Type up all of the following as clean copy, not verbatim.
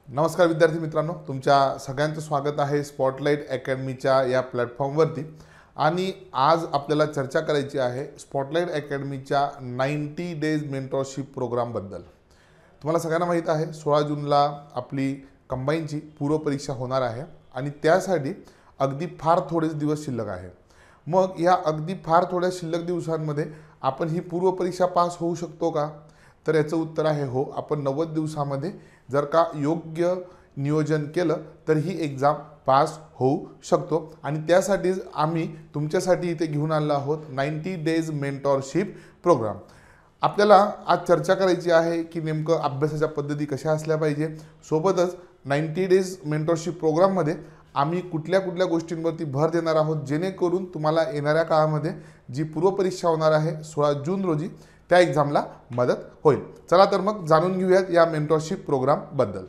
नमस्कार विद्यार्थी मित्रांनो, तुमच्या सगळ्यांचं स्वागत आहे स्पॉटलाइट अकॅडमीच्या या प्लॅटफॉर्मवरती। आणि आज आपल्याला चर्चा करायची आहे स्पॉटलाइट अकॅडमीच्या 90 डेज मेंटरशिप प्रोग्रामबद्दल। तुम्हाला सगळ्यांना माहीत आहे 16 जूनला आपली कंबाईनची पूर्वपरीक्षा होणार आहे आणि त्यासाठी अगदी फार थोडेच दिवस शिल्लक आहे। मग या अगदी फार थोड्या शिल्लक दिवसांमध्ये आपण ही पूर्वपरीक्षा पास होऊ शकतो का? तर याचं उत्तर आहे हो। आपण 90 दिवसामध्ये जर का योग्य नियोजन केलं तर ही एग्जाम पास होऊ शकतो आणि त्यासाठीच आम्ही तुमच्यासाठी इथे घेऊन आलो आहोत 90 डेज मेंटरशिप प्रोग्राम। आपल्याला आज चर्चा करायची आहे की नेमकं अभ्यासाच्या पद्धती कशा असल्या पाहिजे। सोबतच 90 डेज मेंटरशिप प्रोग्राममध्ये आम्ही कुठल्या कुठल्या गोष्टींवरती भर देणार आहोत जेणेकरून तुम्हाला येणाऱ्या काळामध्ये जी पूर्वपरीक्षा होणार आहे 16 जून रोजी त्या एग्जामला मदत होईल। चला तर मग जाणून घेऊयात या मेंटरशिप प्रोग्रामबद्दल।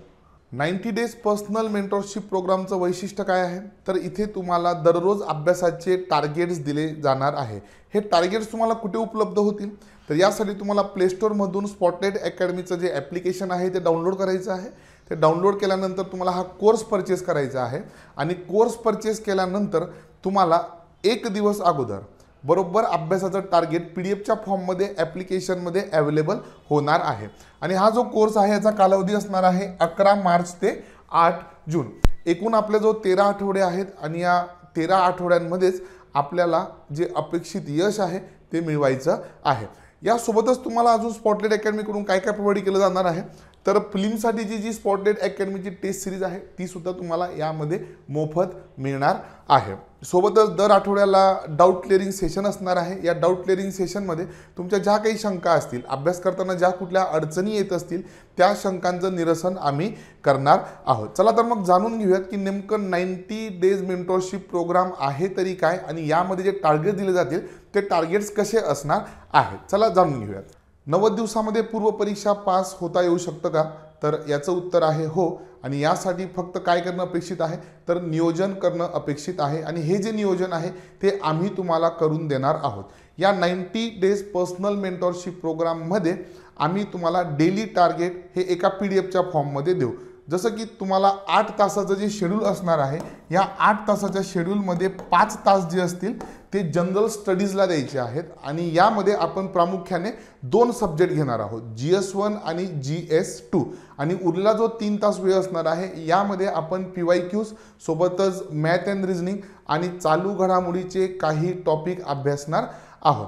90 डेज पर्सनल मेंटरशिप प्रोग्रामचं वैशिष्ट्य काय आहे? तर इथे तुम्हाला दररोज अभ्यासाचे टार्गेट्स दिले जाणार आहे। हे टार्गेट्स तुम्हाला कुठे उपलब्ध होतील? तर यासाठी तुम्हाला प्ले स्टोअरमधून स्पॉटलाइट अकॅडमीचं जे ॲप्लिकेशन आहे ते डाउनलोड करायचं आहे। ते डाउनलोड केल्यानंतर तुम्हाला हा कोर्स परचेस करायचा आहे आणि कोर्स परचेस केल्यानंतर तुम्हाला एक दिवस अगोदर बरोबर अभ्यासाचं टार्गेट पीडीएफच्या फॉर्ममध्ये ॲप्लिकेशनमध्ये अवेलेबल होणार आहे। आणि हा जो कोर्स आहे याचा कालावधी असणार आहे 11 मार्च ते 8 जून। एकूण आपले जो 13 आठवडे आहेत आणि या 13 आठवड्यांमध्येच आपल्याला जे अपेक्षित यश आहे ते मिळवायचं आहे। यासोबतच तुम्हाला अजून स्पॉटलाइट अकॅडमीकडून काय काय प्रोव्हाइड केलं जाणार आहे? तर फिल्मसाठीची जी स्पॉटलाइट अकॅडमीची टेस्ट सिरीज आहे ती सुद्धा तुम्हाला यामध्ये मोफत मिळणार आहे। सोबतच दर आठवड्याला डाऊट क्लिअरिंग सेशन असणार आहे। या डाऊट क्लिअरिंग सेशनमध्ये तुमच्या ज्या काही शंका असतील, अभ्यास करताना ज्या कुठल्या अडचणी येत असतील त्या शंकांचं निरसन आम्ही करणार आहोत। चला तर मग जाणून घेऊयात की नेमकं 90 डेज मेंटरशिप प्रोग्राम आहे तरी काय आणि यामध्ये जे टार्गेट दिले जातील ते टार्गेट्स कसे असणार आहेत। चला जाणून घेऊयात। 90 दिवसामध्ये पूर्वपरीक्षा पास होता येऊ शकतं का? तर याचं उत्तर आहे हो। आणि यासाठी फक्त काय करणं अपेक्षित आहे? तर नियोजन करणं अपेक्षित आहे आणि हे जे नियोजन आहे ते आम्ही तुम्हाला करून देणार आहोत। या 90 डेज पर्सनल मेंटरशिप प्रोग्राममध्ये आम्ही तुम्हाला डेली टार्गेट हे एका पीडीएफच्या फॉर्ममध्ये देऊ। जसं की तुम्हाला 8 तासाचं जे शेड्यूल असणार आहे या 8 तासाच्या शेड्यूलमध्ये 5 तास जे असतील ते जनरल स्टडीजला द्यायचे आहेत आणि यामध्ये आपण प्रामुख्याने 2 सब्जेक्ट घेणार आहोत, GS1 आणि GS2। आणि उरला जो 3 तास वेळ असणार आहे यामध्ये आपण PYQs सोबतच मॅथ अँड रिझनिंग आणि चालू घडामोडीचे काही टॉपिक अभ्यासणार आहोत।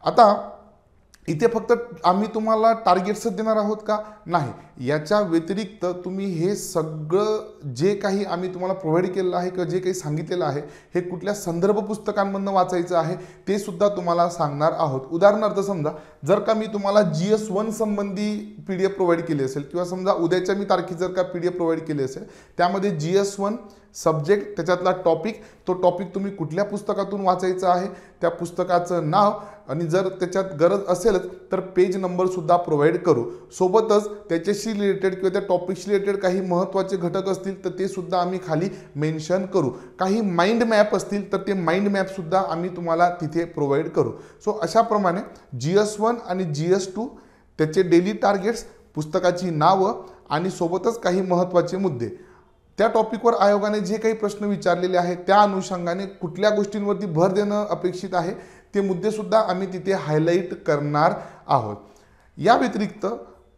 आता इथे फक्त आम्ही तुम्हाला टार्गेट्स देणार आहोत का? नाही, याच्या व्यतिरिक्त तुम्ही हे सगळं जे काही आम्ही तुम्हाला प्रोव्हाइड केलेलं आहे किंवा जे काही सांगितलेलं आहे हे कुठल्या संदर्भ पुस्तकांमधून वाचायचं आहे ते सुद्धा तुम्हाला सांगणार आहोत। उदाहरणार्थ समजा जर का मी तुम्हाला GS1 संबंधी PDF प्रोव्हाइड केली असेल किंवा समजा उद्याच्या मी तारखेत जर का PDF प्रोव्हाइड केली असेल त्यामध्ये GS1 सब्जेक्ट त्याच्यातला टॉपिक, तो टॉपिक तुम्ही कुठल्या पुस्तकातून वाचायचं आहे त्या पुस्तकाचं नाव आणि जर त्याच्यात गरज असेलच तर पेज नंबर सुद्धा प्रोव्हाइड करू। सोबतच त्याच्याशी रिलेटेड किंवा त्या टॉपिकशी रिलेटेड काही महत्त्वाचे घटक असतील तर ते सुद्धा आम्ही खाली मेन्शन करू। काही माइंड मॅप असतील तर ते माइंड मॅप सुद्धा आम्ही तुम्हाला तिथे प्रोव्हाइड करू। सो अशाप्रमाणे GS1 आणि GS2 त्याचे डेली टार्गेट्स, पुस्तकाची नावं आणि सोबतच काही महत्त्वाचे मुद्दे, त्या टॉपिकवर आयोगाने जे काही प्रश्न विचारलेले आहेत त्या अनुषंगाने कुठल्या गोष्टींवरती भर देणं अपेक्षित आहे ते मुद्दे सुद्धा आम्ही तिथे हायलाईट करणार आहोत। या व्यतिरिक्त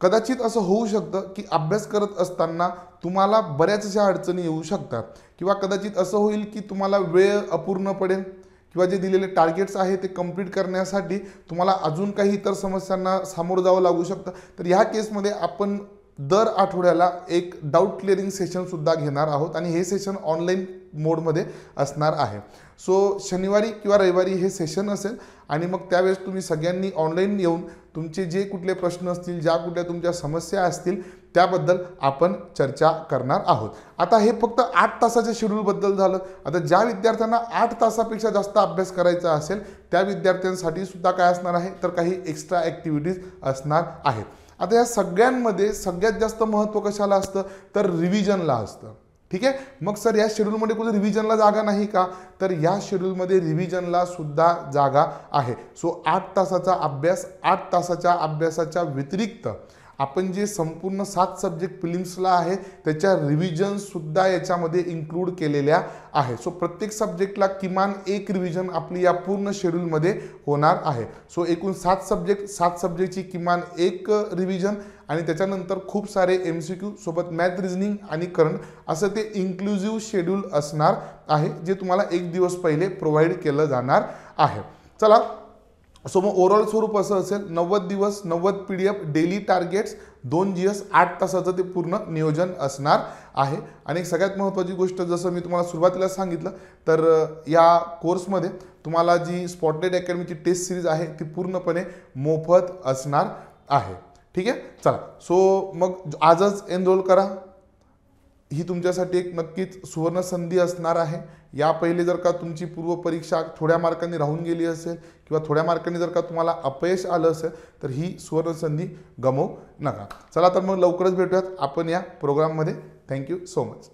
कदाचित असं होऊ शकतं की अभ्यास करत असताना तुम्हाला बऱ्याच अशा अडचणी येऊ शकतात किंवा कदाचित असं होईल की तुम्हाला वेळ अपूर्ण पडेल किंवा जे दिलेले टार्गेट्स आहे ते कंप्लीट करण्यासाठी तुम्हाला अजून काही इतर समस्यांना सामोरं जावं लागू शकतं। तर ह्या केसमध्ये आपण दर आठवड्याला एक डाऊट क्लिअरिंग सेशन सुद्धा घेणार आहोत आणि हे सेशन ऑनलाईन मोडमध्ये असणार आहे। सो शनिवारी किंवा रविवारी हे सेशन असेल आणि मग त्यावेळेस तुम्ही सगळ्यांनी ऑनलाईन येऊन तुमचे जे कुठले प्रश्न असतील, ज्या कुठल्या तुमच्या समस्या असतील त्याबद्दल आपण चर्चा करणार आहोत। आता हे फक्त 8 तासाच्या शेड्यूलबद्दल झालं। आता ज्या विद्यार्थ्यांना 8 तासापेक्षा जास्त अभ्यास करायचा असेल त्या विद्यार्थ्यांसाठी सुद्धा काय असणार आहे तर काही एक्स्ट्रा ॲक्टिव्हिटीज असणार आहेत। आता या सगळ्यांमध्ये सगळ्यात जास्त महत्त्व कशाला असतं तर रिव्हिजनला असतं। ठीक आहे, मग सर या शेड्यूलमध्ये कुठे रिव्हिजनला जागा नाही का? तर या शेड्यूलमध्ये रिव्हिजनला सुद्धा जागा आहे। सो 8 तासाचा अभ्यास, 8 तासाच्या अभ्यासाच्या व्यतिरिक्त आपण जे संपूर्ण 7 सब्जेक्ट प्रिलिम्सला आहे त्याच्या रिव्हिजनसुद्धा याच्यामध्ये इन्क्लूड केलेल्या आहे. सो प्रत्येक सब्जेक्टला किमान एक रिव्हिजन आपली या पूर्ण शेड्यूलमध्ये होणार आहे. सो एकूण 7 सब्जेक्टची किमान एक रिव्हिजन आणि त्याच्यानंतर खूप सारे MCQ सोबत मॅथ, रिझनिंग आणि करंट असं ते इन्क्लुझिव्ह शेड्यूल असणार आहे, जे तुम्हाला एक दिवस पहिले प्रोव्हाइड केलं जाणार आहे. चला, सो मग ओव्हरऑल स्वरूप असं असेल, 90 दिवस, 90 PDF, डेली टार्गेट्स, 2 GS, 8 तासाचं ते पूर्ण नियोजन असणार आहे. आणि एक सगळ्यात महत्त्वाची गोष्ट, जसं मी तुम्हाला सुरुवातीला सांगितलं, तर या कोर्समध्ये तुम्हाला जी स्पॉटलाइट अकॅडमीची टेस्ट सिरीज आहे ती पूर्णपणे मोफत असणार आहे. ठीक आहे, चला. सो मग आजच एनरोल करा. ही तुमच्यासाठी एक नक्कीच सुवर्ण संधी असणार आहे. या पहिले जर का तुमची पूर्व परीक्षा थोड्या मार्कांनी राहून गेली असेल किंवा थोड्या मार्कांनी जर का तुम्हाला अपयश आलं असेल तर ही सुवर्ण संधी गमावू नका. चला तर मग लवकरच भेटूयात आपण या प्रोग्राममध्ये. Thank you so much.